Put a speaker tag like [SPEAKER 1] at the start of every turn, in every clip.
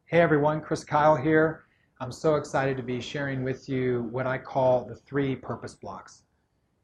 [SPEAKER 1] Hey everyone, Chris Kyle here. I'm so excited to be sharing with you what I call the three purpose blocks.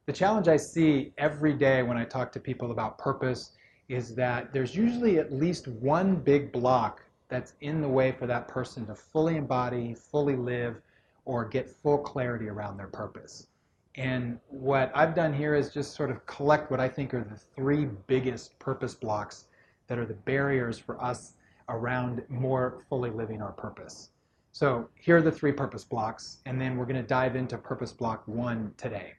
[SPEAKER 1] The challenge I see every day when I talk to people about purpose is that there's usually at least one big block that's in the way for that person to fully embody, fully live, or get full clarity around their purpose. And what I've done here is just sort of collect what I think are the three biggest purpose blocks that are the barriers for us around more fully living our purpose. So here are the three purpose blocks, and then we're going to dive into purpose block one today.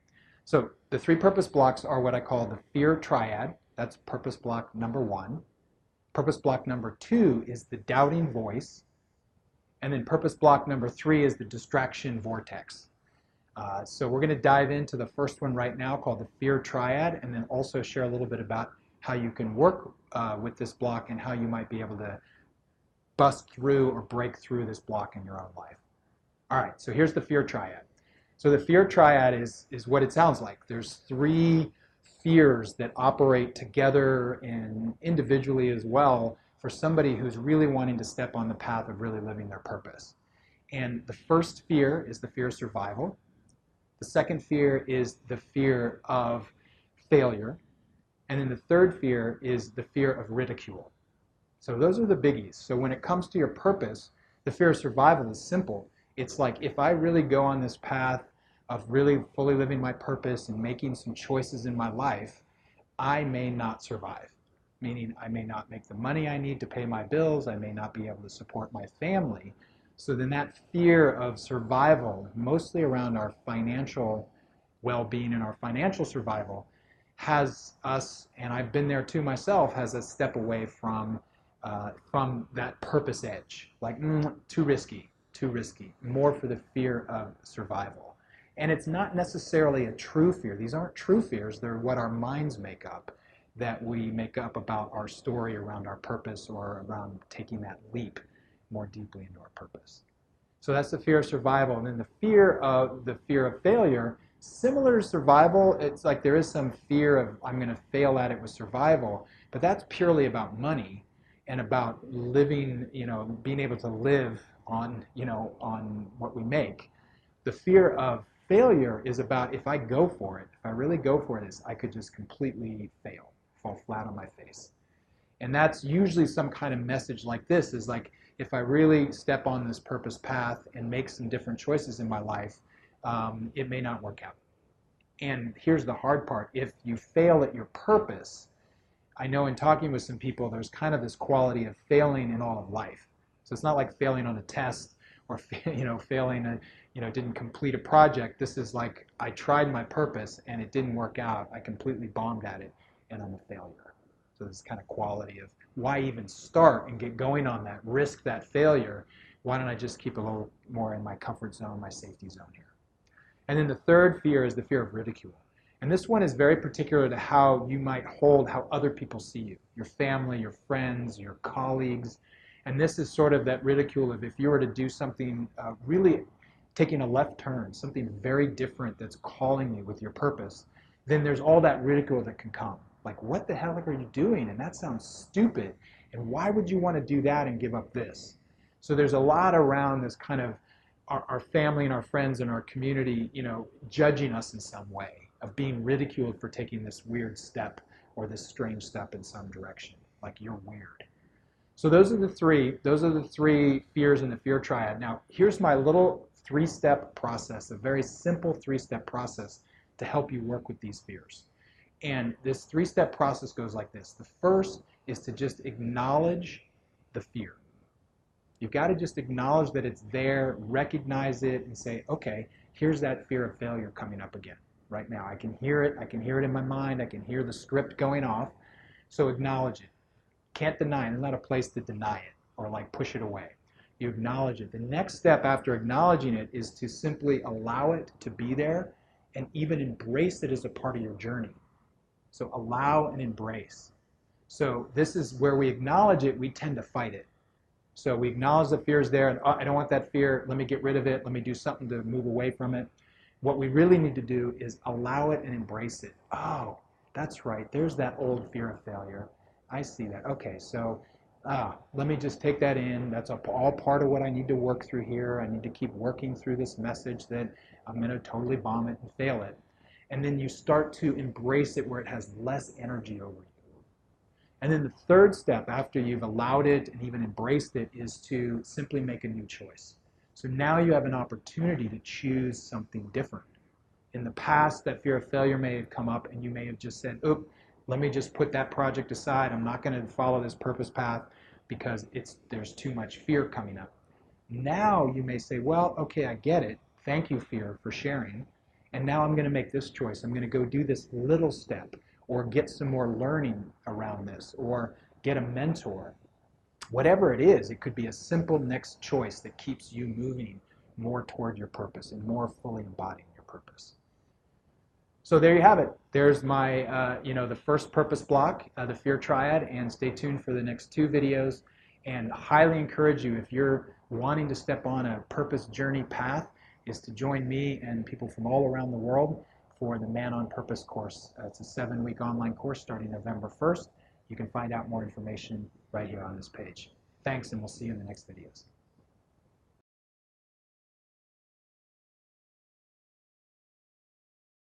[SPEAKER 1] So the three purpose blocks are what I call the fear triad. That's purpose block number one. Purpose block number two is the doubting voice. And then purpose block number three is the distraction vortex. So we're going to dive into the first one right now called the fear triad, and then also share a little bit about how you can work with this block and how you might be able to bust through or break through this block in your own life. All right, so here's the fear triad. So the fear triad is what it sounds like. There's three fears that operate together and individually as well for somebody who's really wanting to step on the path of really living their purpose. And the first fear is the fear of survival. The second fear is the fear of failure. And then the third fear is the fear of ridicule. So those are the biggies. So when it comes to your purpose, the fear of survival is simple. It's like, if I really go on this path of really fully living my purpose and making some choices in my life, I may not survive. Meaning I may not make the money I need to pay my bills. I may not be able to support my family. So then that fear of survival, mostly around our financial well-being and our financial survival, has us, and I've been there too myself, has us step away from that purpose edge. Like, too risky, more for the fear of survival. And it's not necessarily a true fear. These aren't true fears. They're what our minds make up, that we make up about our story around our purpose or around taking that leap more deeply into our purpose. So that's the fear of survival. And then the fear of failure, similar to survival, it's like there is some fear of I'm going to fail at it with survival, but that's purely about money and about living, being able to live on, on what we make. The fear of failure is about, if I go for it, if I really go for this, I could just completely fail, fall flat on my face. And that's usually some kind of message like this, is like, if I really step on this purpose path and make some different choices in my life, it may not work out. And here's the hard part. If you fail at your purpose, I know in talking with some people, there's kind of this quality of failing in all of life. So it's not like failing on a test or failing didn't complete a project. This is like, I tried my purpose and it didn't work out. I completely bombed at it and I'm a failure. So this kind of quality of, why even start and get going on that, risk that failure? Why don't I just keep a little more in my comfort zone, my safety zone here? And then the third fear is the fear of ridicule. And this one is very particular to how you might hold how other people see you, your family, your friends, your colleagues. And this is sort of that ridicule of, if you were to do something really taking a left turn, something very different that's calling you with your purpose, then there's all that ridicule that can come. Like, what the hell are you doing? And that sounds stupid. And why would you want to do that and give up this? So there's a lot around this kind of our family and our friends and our community, judging us in some way, of being ridiculed for taking this weird step or this strange step in some direction. Like, you're weird. So those are the three fears in the fear triad. Now, here's my little three-step process, a very simple three-step process to help you work with these fears. And this three-step process goes like this. The first is to just acknowledge the fear. You've got to just acknowledge that it's there, recognize it, and say, okay, here's that fear of failure coming up again right now. I can hear it in my mind, I can hear the script going off. So acknowledge it. Can't deny it. There's not a place to deny it or like push it away. You acknowledge it. The next step after acknowledging it is to simply allow it to be there and even embrace it as a part of your journey. So allow and embrace. So this is where we acknowledge it, we tend to fight it. So we acknowledge the fear is there, and I don't want that fear, let me get rid of it, let me do something to move away from it. What we really need to do is allow it and embrace it. Oh, that's right, there's that old fear of failure. I see that. Okay, so let me just take that in. That's all part of what I need to work through here. I need to keep working through this message that I'm going to totally bomb it and fail it. And then you start to embrace it where it has less energy over you. And then the third step after you've allowed it and even embraced it is to simply make a new choice. So now you have an opportunity to choose something different. In the past, that fear of failure may have come up and you may have just said, oop, let me just put that project aside. I'm not going to follow this purpose path because there's too much fear coming up. Now you may say, well, okay, I get it. Thank you, fear, for sharing. And now I'm going to make this choice. I'm going to go do this little step or get some more learning around this or get a mentor. Whatever it is, it could be a simple next choice that keeps you moving more toward your purpose and more fully embodying your purpose. So there you have it. There's my, the first purpose block, the fear triad, and stay tuned for the next 2 videos. And highly encourage you, if you're wanting to step on a purpose journey path, is to join me and people from all around the world for the Man on Purpose course. It's a 7-week online course starting November 1st. You can find out more information right here on this page. Thanks, and we'll see you in the next videos.